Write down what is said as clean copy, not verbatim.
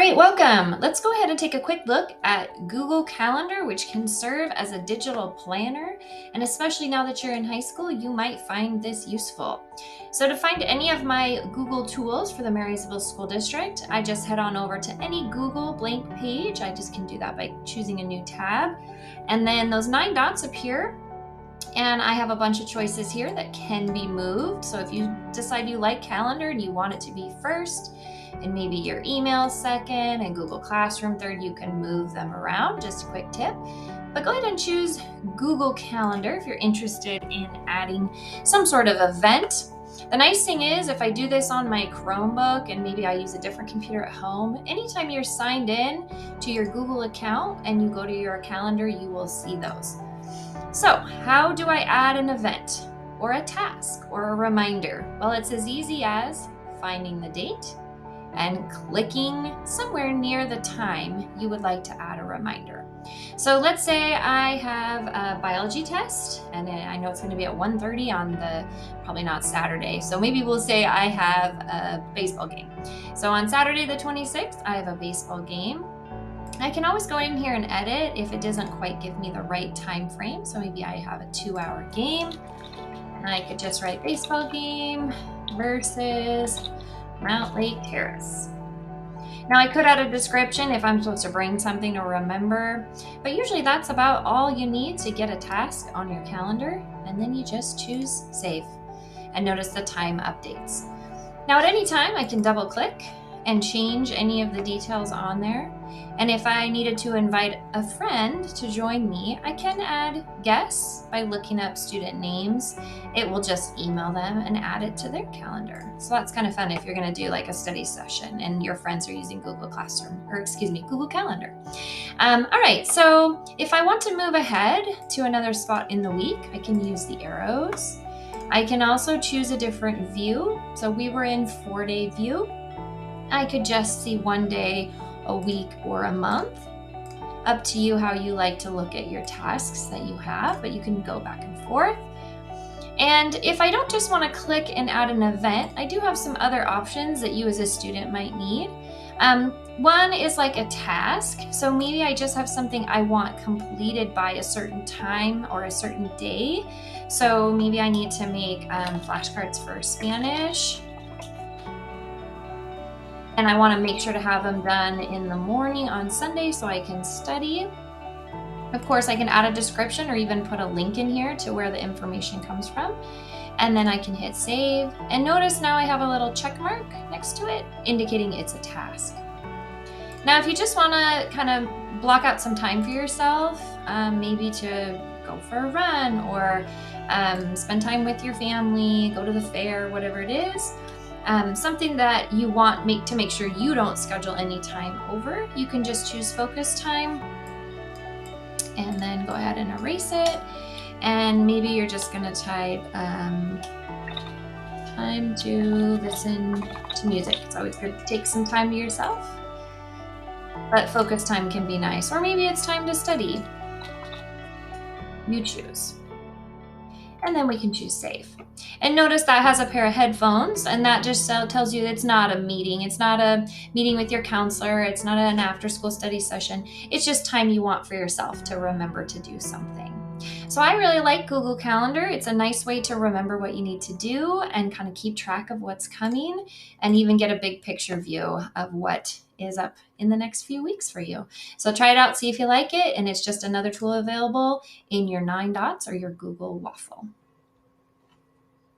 right, welcome. Let's go ahead and take a quick look at Google Calendar, which can serve as a digital planner. And especially now that you're in high school, you might find this useful. So to find any of my Google tools for the Marysville School District, I just head on over to any Google blank page. I just can do that by choosing a new tab. And then those 9 dots appear. And I have a bunch of choices here that can be moved. So if you decide you like Calendar and you want it to be first, and maybe your email second, and Google Classroom third, you can move them around. Just a quick tip. But go ahead and choose Google Calendar if you're interested in adding some sort of event. The nice thing is, if I do this on my Chromebook and maybe I use a different computer at home, anytime you're signed in to your Google account and you go to your calendar, you will see those. So, how do I add an event or a task or a reminder? Well, it's as easy as finding the date and clicking somewhere near the time you would like to add a reminder. So let's say I have a biology test, and I know it's going to be at 1:30 on probably not Saturday. So maybe we'll say I have a baseball game. So on Saturday the 26th, I have a baseball game. I can always go in here and edit if it doesn't quite give me the right time frame. So maybe I have a 2-hour game, and I could just write baseball game versus Mount Lake Terrace. Now I could add a description if I'm supposed to bring something to remember, but usually that's about all you need to get a task on your calendar, and then you just choose save and notice the time updates. Now at any time I can double click and change any of the details on there. And if I needed to invite a friend to join me, I can add guests by looking up student names. It will just email them and add it to their calendar. So that's kind of fun if you're going to do like a study session and your friends are using Google Calendar. All right, so if I want to move ahead to another spot in the week, I can use the arrows. I can also choose a different view. So we were in 4-day view. I could just see 1 day, a week, or a month. Up to you how you like to look at your tasks that you have, but you can go back and forth. And if I don't just want to click and add an event, I do have some other options that you as a student might need. One is like a task. So maybe I just have something I want completed by a certain time or a certain day. So maybe I need to make flashcards for Spanish. And I want to make sure to have them done in the morning on Sunday so I can study. Of course, I can add a description or even put a link in here to where the information comes from. And then I can hit save. And notice now I have a little check mark next to it indicating it's a task. Now, if you just want to kind of block out some time for yourself, maybe to go for a run or spend time with your family, go to the fair, whatever it is, something that you want to make sure you don't schedule any time over, you can just choose focus time and then go ahead and erase it. And maybe you're just going to type time to listen to music. It's always good to take some time to yourself, but focus time can be nice. Or maybe it's time to study. You choose. And then we can choose save. And notice that has a pair of headphones, and that just tells you it's not a meeting. It's not a meeting with your counselor. It's not an after-school study session. It's just time you want for yourself to remember to do something. So I really like Google Calendar. It's a nice way to remember what you need to do and kind of keep track of what's coming and even get a big picture view of what is up in the next few weeks for you. So try it out, see if you like it, and it's just another tool available in your 9 dots or your Google Waffle.